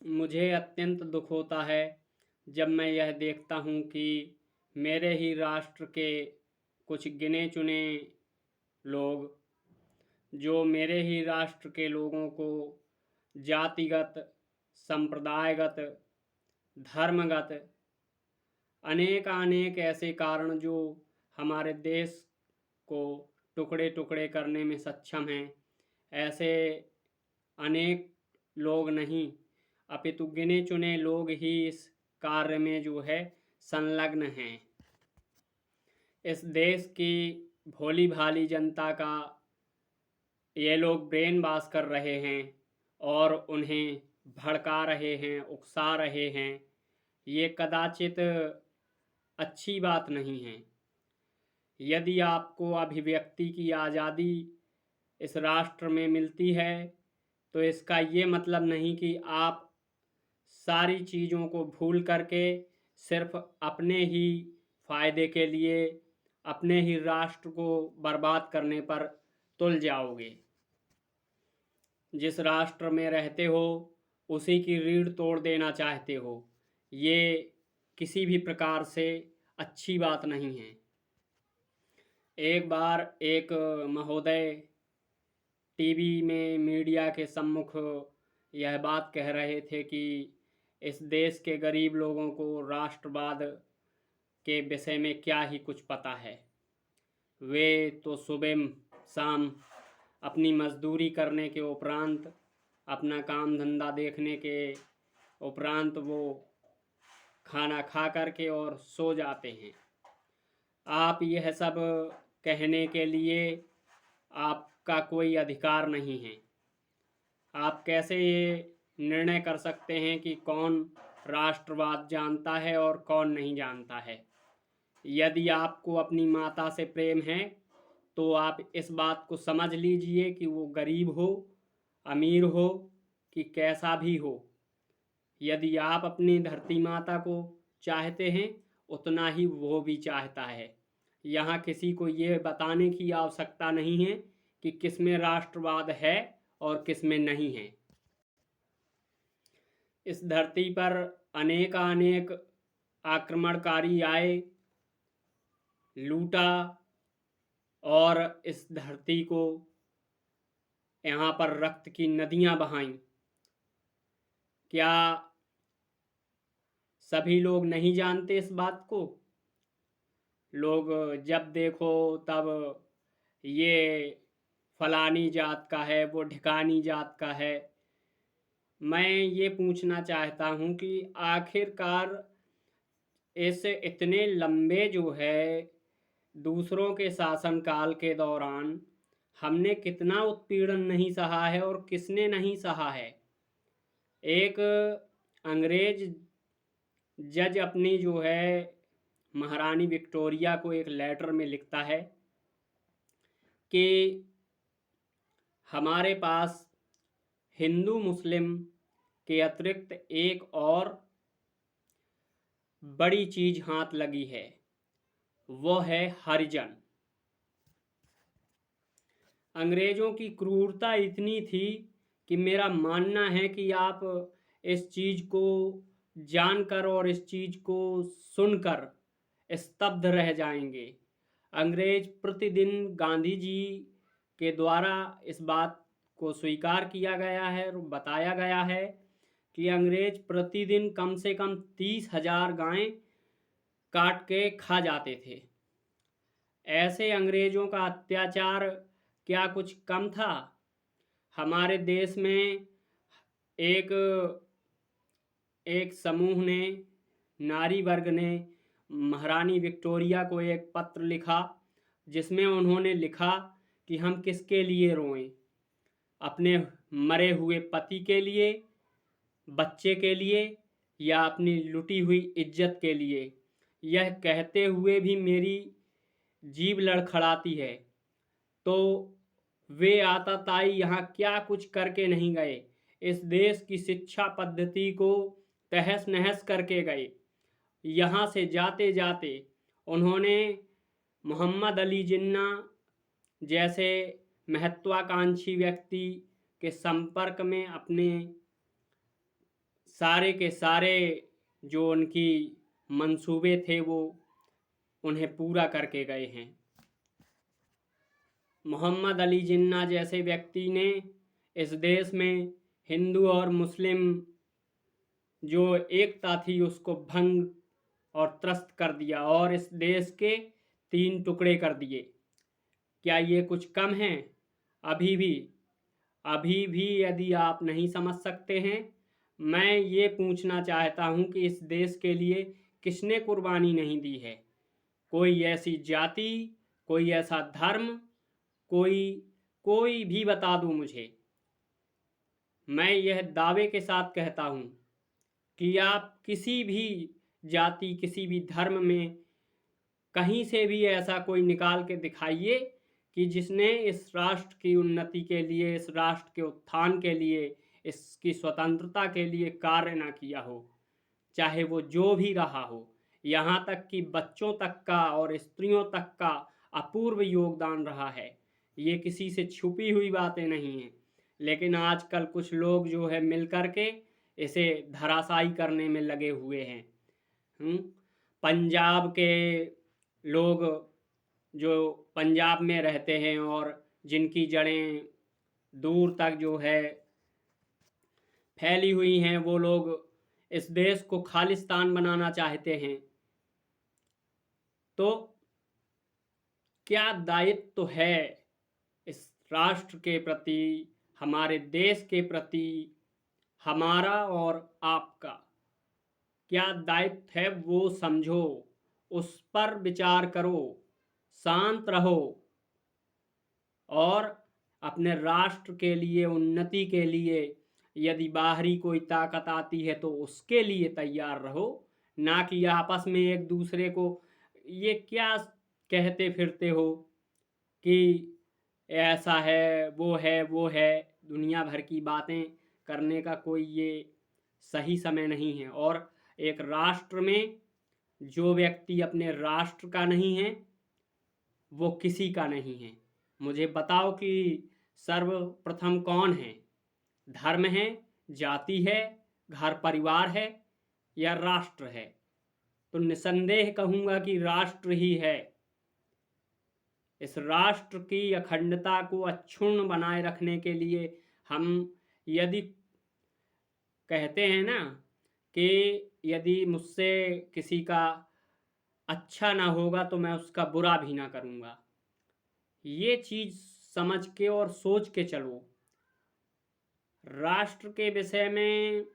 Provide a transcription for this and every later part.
मुझे अत्यंत दुख होता है जब मैं यह देखता हूँ कि मेरे ही राष्ट्र के कुछ गिने चुने लोग, जो मेरे ही राष्ट्र के लोगों को जातिगत, संप्रदायगत, धर्मगत अनेक अनेक ऐसे कारण जो हमारे देश को टुकड़े टुकड़े करने में सक्षम हैं, ऐसे अनेक लोग नहीं, अपितु गिने चुने लोग ही इस कार्य में जो है संलग्न हैं। इस देश की भोली भाली जनता का ये लोग ब्रेन वॉश कर रहे हैं और उन्हें भड़का रहे हैं, उकसा रहे हैं। ये कदाचित अच्छी बात नहीं है। यदि आपको अभिव्यक्ति की आज़ादी इस राष्ट्र में मिलती है तो इसका ये मतलब नहीं कि आप सारी चीज़ों को भूल करके सिर्फ अपने ही फ़ायदे के लिए अपने ही राष्ट्र को बर्बाद करने पर तुल जाओगे। जिस राष्ट्र में रहते हो उसी की रीढ़ तोड़ देना चाहते हो, ये किसी भी प्रकार से अच्छी बात नहीं है। एक बार एक महोदय टीवी में मीडिया के सम्मुख यह बात कह रहे थे कि इस देश के गरीब लोगों को राष्ट्रवाद के विषय में क्या ही कुछ पता है। वे तो सुबह शाम अपनी मजदूरी करने के उपरांत, अपना काम धंधा देखने के उपरांत वो खाना खा करके और सो जाते हैं। आप यह सब कहने के लिए आपका कोई अधिकार नहीं है। आप कैसे ये निर्णय कर सकते हैं कि कौन राष्ट्रवाद जानता है और कौन नहीं जानता है। यदि आपको अपनी माता से प्रेम है तो आप इस बात को समझ लीजिए कि वो गरीब हो, अमीर हो कि कैसा भी हो, यदि आप अपनी धरती माता को चाहते हैं उतना ही वो भी चाहता है। यहाँ किसी को ये बताने की आवश्यकता नहीं है कि किस में राष्ट्रवाद है और किस में नहीं है। इस धरती पर अनेक आक्रमणकारी आए, लूटा और इस धरती को यहाँ पर रक्त की नदियाँ बहाईं। क्या सभी लोग नहीं जानते इस बात को? लोग जब देखो तब ये फलानी जात का है, वो ढिकानी जात का है। मैं ये पूछना चाहता हूँ कि आखिरकार इस इतने लंबे जो है दूसरों के शासनकाल के दौरान हमने कितना उत्पीड़न नहीं सहा है और किसने नहीं सहा है। एक अंग्रेज जज अपनी जो है महारानी विक्टोरिया को एक लेटर में लिखता है कि हमारे पास हिंदू मुस्लिम के अतिरिक्त एक और बड़ी चीज हाथ लगी है, वो है हरिजन। अंग्रेजों की क्रूरता इतनी थी कि मेरा मानना है कि आप इस चीज को जानकर और इस चीज को सुनकर स्तब्ध रह जाएंगे। अंग्रेज प्रतिदिन गांधी जी के द्वारा इस बात को स्वीकार किया गया है और बताया गया है कि अंग्रेज प्रतिदिन कम से कम 30,000 गायें काट के खा जाते थे। ऐसे अंग्रेजों का अत्याचार क्या कुछ कम था? हमारे देश में एक एक समूह ने, नारी वर्ग ने महारानी विक्टोरिया को एक पत्र लिखा जिसमें उन्होंने लिखा कि हम किसके लिए रोएं, अपने मरे हुए पति के लिए, बच्चे के लिए या अपनी लुटी हुई इज्जत के लिए। यह कहते हुए भी मेरी जीभ लड़खड़ाती है। तो वे आताताई यहाँ क्या कुछ करके नहीं गए, इस देश की शिक्षा पद्धति को तहस नहस करके गए। यहाँ से जाते जाते उन्होंने मोहम्मद अली जिन्ना जैसे महत्वाकांक्षी व्यक्ति के संपर्क में अपने सारे के सारे जो उनकी मंसूबे थे वो उन्हें पूरा करके गए हैं। मोहम्मद अली जिन्ना जैसे व्यक्ति ने इस देश में हिंदू और मुस्लिम जो एकता थी उसको भंग और त्रस्त कर दिया और इस देश के 3 टुकड़े कर दिए। क्या ये कुछ कम है? अभी भी यदि आप नहीं समझ सकते हैं, मैं ये पूछना चाहता हूँ कि इस देश के लिए किसने कुर्बानी नहीं दी है? कोई ऐसी जाति, कोई ऐसा धर्म, कोई भी बता दो मुझे। मैं यह दावे के साथ कहता हूँ कि आप किसी भी जाति, किसी भी धर्म में कहीं से भी ऐसा कोई निकाल के दिखाइए कि जिसने इस राष्ट्र की उन्नति के लिए, इस राष्ट्र के उत्थान के लिए, इसकी स्वतंत्रता के लिए कार्य ना किया हो, चाहे वो जो भी रहा हो। यहाँ तक कि बच्चों तक का और स्त्रियों तक का अपूर्व योगदान रहा है। ये किसी से छुपी हुई बातें नहीं हैं, लेकिन आजकल कुछ लोग जो है मिल कर के इसे धराशायी करने में लगे हुए हैं। पंजाब के लोग जो पंजाब में रहते हैं और जिनकी जड़ें दूर तक जो है फैली हुई हैं, वो लोग इस देश को खालिस्तान बनाना चाहते हैं। तो क्या दायित्व है इस राष्ट्र के प्रति, हमारे देश के प्रति हमारा और आपका? क्या दायित्व है वो समझो, उस पर विचार करो, शांत रहो और अपने राष्ट्र के लिए, उन्नति के लिए यदि बाहरी कोई ताकत आती है तो उसके लिए तैयार रहो, ना कि आपस में एक दूसरे को ये क्या कहते फिरते हो कि ऐसा है, वो है, वो है। दुनिया भर की बातें करने का कोई ये सही समय नहीं है। और एक राष्ट्र में जो व्यक्ति अपने राष्ट्र का नहीं है वो किसी का नहीं है। मुझे बताओ कि सर्वप्रथम कौन है? धर्म है, जाति है, घर परिवार है या राष्ट्र है? तो निसंदेह कहूँगा कि राष्ट्र ही है। इस राष्ट्र की अखंडता को अक्षुण्ण बनाए रखने के लिए हम यदि कहते हैं ना कि यदि मुझसे किसी का अच्छा ना होगा तो मैं उसका बुरा भी ना करूँगा, ये चीज़ समझ के और सोच के चलो। राष्ट्र के विषय में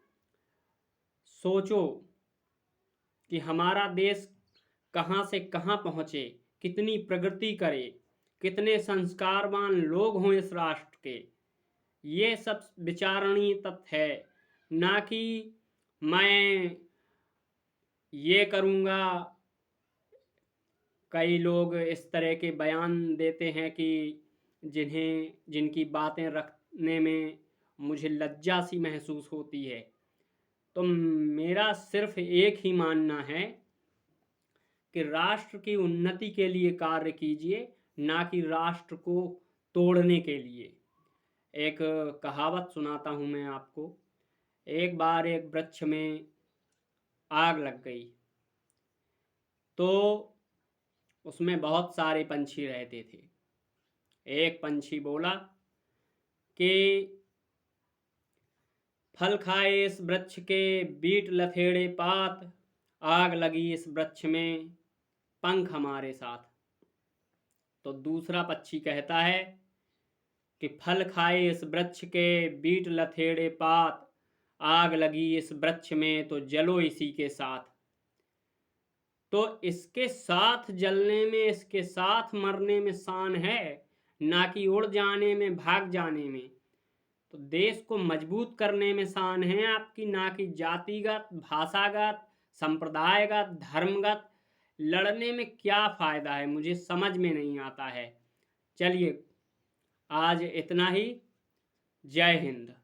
सोचो कि हमारा देश कहाँ से कहाँ पहुँचे, कितनी प्रगति करे, कितने संस्कारवान लोग हों इस राष्ट्र के। ये सब विचारणीय तथ्य है, ना कि मैं ये करूँगा। कई लोग इस तरह के बयान देते हैं कि जिनकी बातें रखने में मुझे लज्जा सी महसूस होती है। तो मेरा सिर्फ एक ही मानना है कि राष्ट्र की उन्नति के लिए कार्य कीजिए, ना कि राष्ट्र को तोड़ने के लिए। एक कहावत सुनाता हूँ मैं आपको। एक बार एक वृक्ष में आग लग गई तो उसमें बहुत सारे पंछी रहते थे। एक पंछी बोला कि फल खाए इस वृक्ष के बीट लथेड़े पात, आग लगी इस वृक्ष में पंख हमारे साथ। तो दूसरा पक्षी कहता है कि फल खाए इस वृक्ष के बीट लथेड़े पात, आग लगी इस वृक्ष में तो जलो इसी के साथ। तो इसके साथ जलने में, इसके साथ मरने में शान है, ना कि उड़ जाने में, भाग जाने में। तो देश को मजबूत करने में शान है आपकी, ना कि जातिगत, भाषागत, संप्रदायगत, धर्मगत लड़ने में क्या फ़ायदा है, मुझे समझ में नहीं आता है। चलिए आज इतना ही। जय हिंद।